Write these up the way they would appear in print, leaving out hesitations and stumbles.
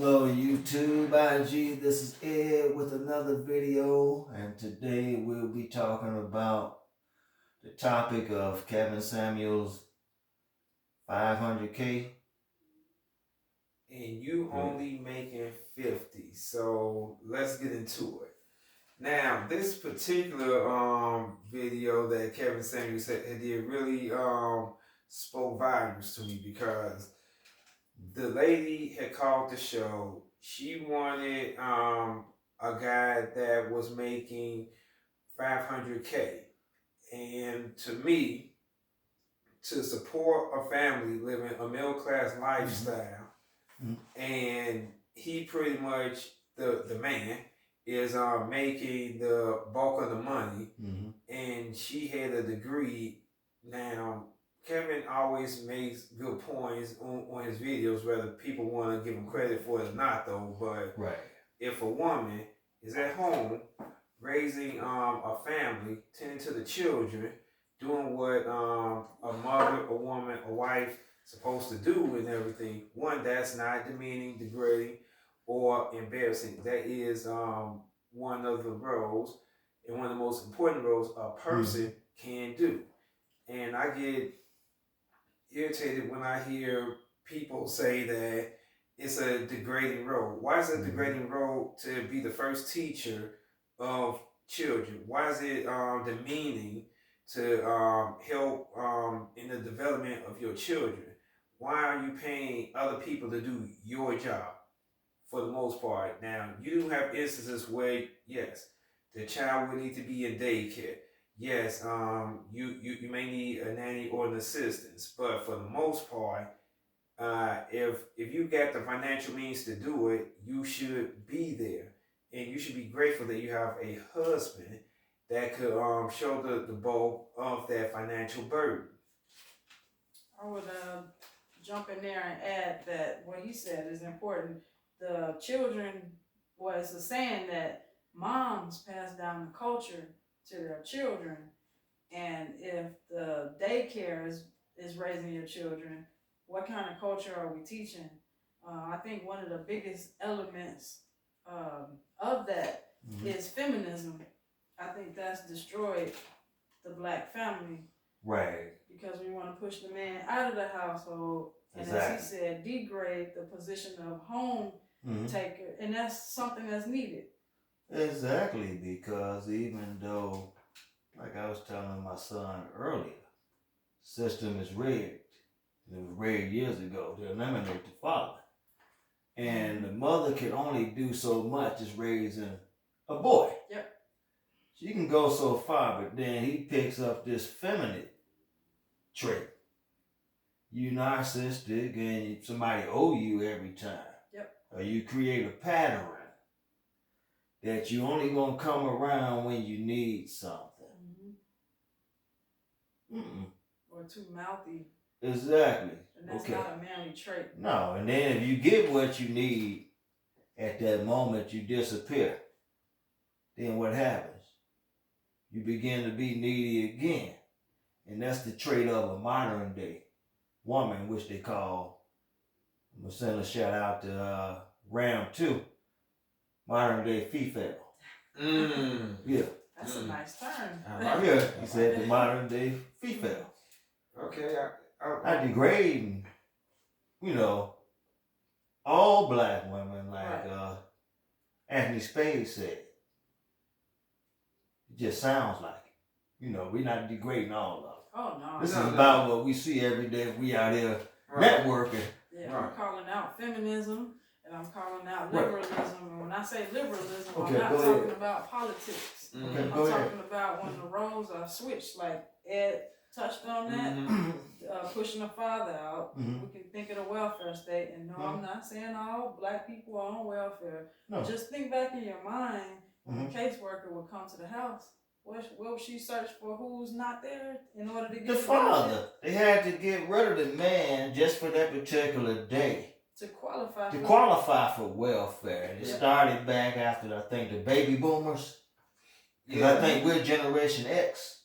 Hello YouTube, IG, this is Ed with another video, and today we'll be talking about the topic of Kevin Samuels 500K. And you only making 50. So let's get into it. Now, this particular video that Kevin Samuels did really spoke volumes to me because the lady had called the show. She wanted a guy that was making 500K. And to me, to support a family living a middle class lifestyle, and he pretty much the man is making the bulk of the money, and she had a degree. Now Kevin always makes good points on his videos, whether people want to give him credit for it or not, though. But if a woman is at home raising a family, tending to the children, doing what a mother, a woman, a wife supposed to do and everything, one, that's not demeaning, degrading, or embarrassing. That is one of the roles, and one of the most important roles a person can do. And I get irritated when I hear people say that it's a degrading role. Why is it a degrading role to be the first teacher of children? Why is it demeaning to help in the development of your children? Why are you paying other people to do your job for the most part? Now, you do have instances where, yes, the child will need to be in daycare. Yes, you may need a nanny or an assistance, but for the most part, if you got the financial means to do it, you should be there, and you should be grateful that you have a husband that could shoulder the bulk of that financial burden. I would jump in there and add that what he said is important. The children, was a saying that moms pass down the culture to their children, and if the daycare is raising your children, what kind of culture are we teaching? I think one of the biggest elements of that is feminism. I think that's destroyed the black family. Right. Because we want to push the man out of the household, and as he said, degrade the position of home taker, and that's something that's needed. Exactly, because even though, like I was telling my son earlier, system is rigged. It was rigged years ago to eliminate the father. And the mother can only do so much as raising a boy. Yep. She can go so far, but then he picks up this feminine trait. You narcissistic and somebody owe you every time. Yep. Or you create a pattern that you only gonna come around when you need something. Or too mouthy. Exactly. And that's not a manly trait. No, and then if you get what you need at that moment, you disappear. Then what happens? You begin to be needy again. And that's the trait of a modern day woman, which they call, I'm going to send a shout out to Ram 2, modern day female. Yeah. That's a nice term. Yeah, he said the modern day female. Okay. Not degrading, all black women, like Anthony Spade said. It just sounds like it. We're not degrading all of them. Oh, no. This is about what we see every day. We out here networking. Yeah, I'm calling out feminism, and I'm calling out liberalism. And when I say liberalism, I'm not talking about politics. I'm talking about when the roles are switched, like Ed touched on that, pushing the father out. We can think of the welfare state, and no, I'm not saying all black people are on welfare. No. Just think back in your mind when the caseworker would come to the house. What would she search for? Who's not there in order to get the father? They had to get rid of the man just for that particular day to qualify for welfare. It started back after, I think, the baby boomers. Because I think we're Generation X.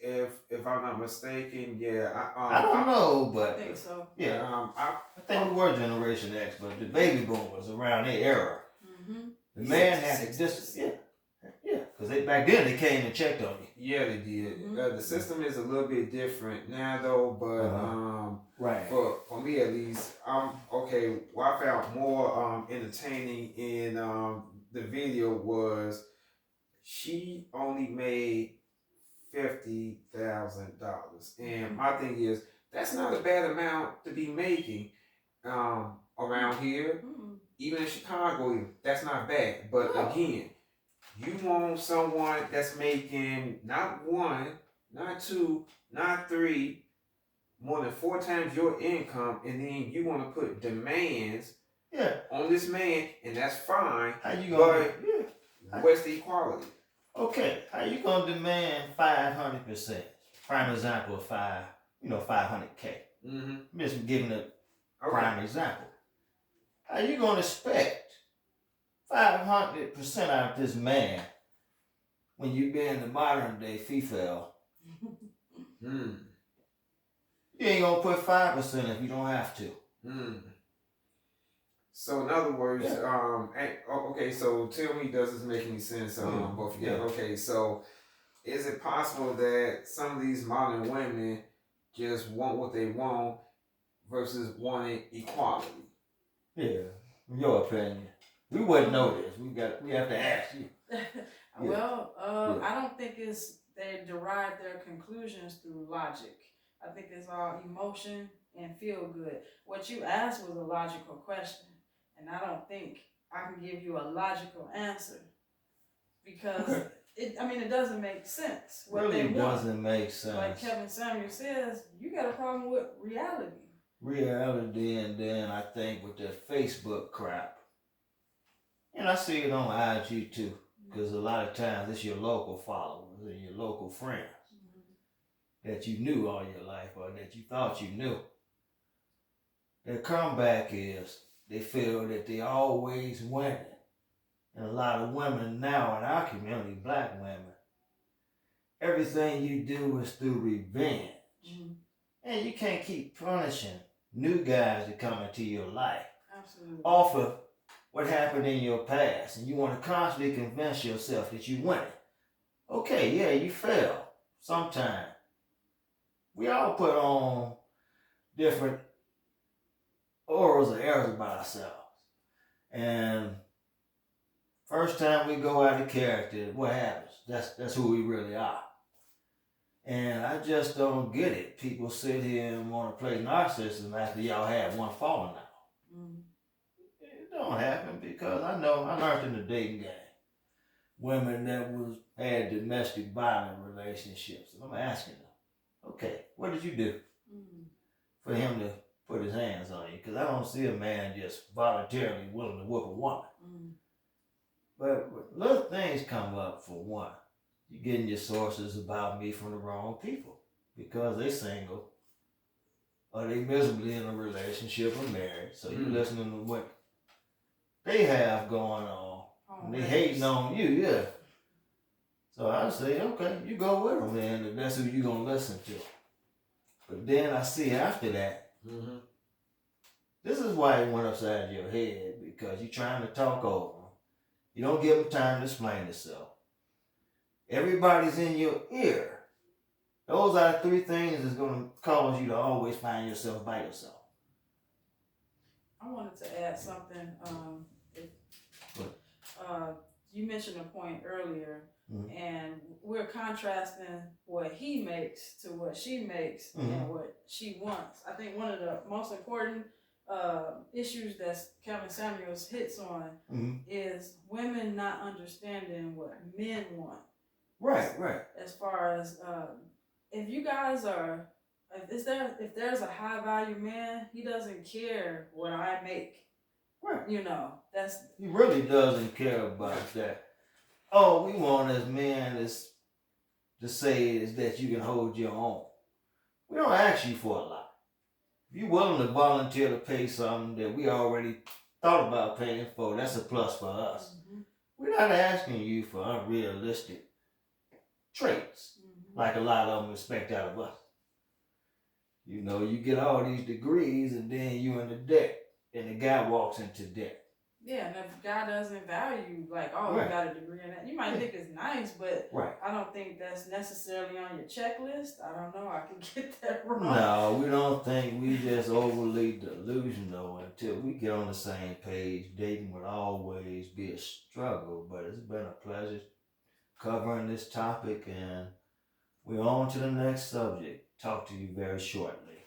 If if I'm not mistaken. Yeah, I don't know, I but think so. yeah, I I think we were Generation X, but the baby boomers around their era, Mm-hmm. the man had to 60s. just yeah, because they back then they came and checked on you. yeah, they did. Mhm. The system is a little bit different now, though. But Right. for me at least, okay. What I found more entertaining in the video was she only made $50,000, and my thing is that's not a bad amount to be making around here. Mm-hmm. Even in Chicago, that's not bad. But No. again, you want someone that's making not one, not two, not three, more than 4 times your income, and then you want to put demands Yeah. on this man, and that's fine. How you gonna? But Yeah. where's the equality? Okay. How you gonna demand 500%? Prime example of 500K. Mm-hmm. I'm just giving a Okay. prime example. How you gonna expect 500% out of this man when you be in the modern day female? Hmm. You ain't gonna put 5% if you don't have to. Hmm. So in other words, okay. So tell me, does this make any sense? Both of you. Yeah. Okay. So is it possible that some of these modern women just want what they want versus wanting equality? Yeah. In your opinion, we wouldn't know this. We have to ask you. Well, Yeah. I don't think they derive their conclusions through logic. I think it's all emotion and feel good. What you asked was a logical question, and I don't think I can give you a logical answer because it doesn't make sense. What they Really want. doesn't make sense. Like Kevin Samuel says, you got a problem with reality. Reality, and then I think with that Facebook crap, and I see it on IG too, because a lot of times it's your local followers and your local friends that you knew all your life or that you thought you knew. Their comeback is they feel that they always winning. And a lot of women now in our community, black women, everything you do is through revenge. Mm-hmm. And you can't keep punishing new guys that come into your life Absolutely. off of what happened in your past. And you want to constantly convince yourself that you winning. Okay, yeah, you fail sometime. We all put on different orals or errors about ourselves. And first time we go out of character, what happens? That's who we really are. And I just don't get it. People sit here and want to play narcissism after y'all had one falling out. Mm-hmm. It don't happen because I know I learned in the dating game. Women that had domestic violent relationships. And I'm asking them, okay, what did you do for him to put his hands on you? Because I don't see a man just voluntarily willing to whoop a woman. But little things come up for one. You're getting your sources about me from the wrong people because they single or they miserably in a relationship or married. So you're listening to what they have going on. And they hating on you, yeah. So I say, okay, you go with them, man, if that's who you're going to listen to. But then I see after that, this is why it went upside your head, because you're trying to talk over them. You don't give them time to explain itself. Everybody's in your ear. Those are the three things that's going to cause you to always find yourself by yourself. I wanted to add something. You mentioned a point earlier, and we're contrasting what he makes to what she makes and what she wants. I think one of the most important issues that Kevin Samuels hits on is women not understanding what men want. Right. As far as if you guys are, if there's a high value man, he doesn't care what I make. Right. You know, that's he really doesn't care about that. All we want as men is to say is that you can hold your own. We don't ask you for a lot. If you're willing to volunteer to pay something that we already thought about paying for, that's a plus for us. We're not asking you for unrealistic traits. like a lot of them expect out of us. You know, you get all these degrees and then you in the debt, and the guy walks into debt. Yeah, and if God doesn't value, like, oh, Right. you got a degree in that, you might think it's nice, but Right. I don't think that's necessarily on your checklist. I don't know. I can get that wrong. No, we don't think. We just overly delusional until we get on the same page. Dating will always be a struggle, but it's been a pleasure covering this topic, and we're on to the next subject. Talk to you very shortly.